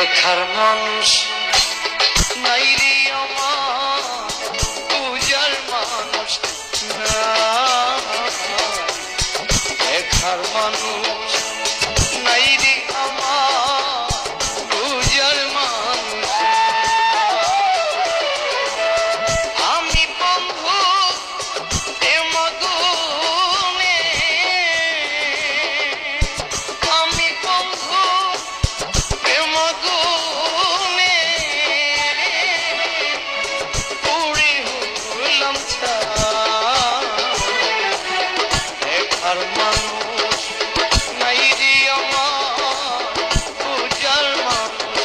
দেখার মানুষ নাই রে আমার, পূজার মানুষ দেখার মানুষ নাই রে আমার, পূজার মানুষ আমি বন্ধু এ মধুনে, আমি বন্ধু এ মধুনে পুরি হলাম দেখার মানুষ নাই রে আমার, পূজার মানুষ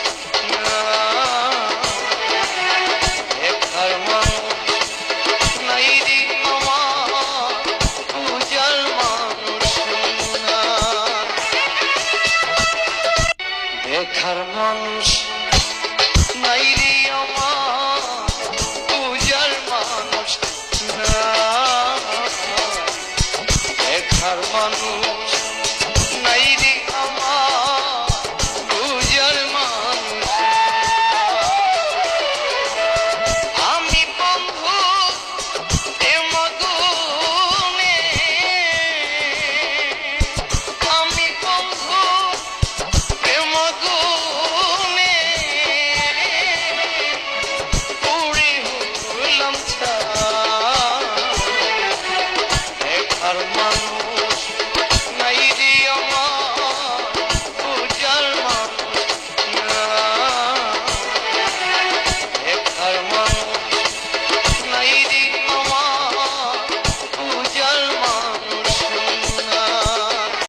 দেখার মানুষ নাই রে আমার, পূজার মানুষ দেখার মানুষ নাই রে আমার।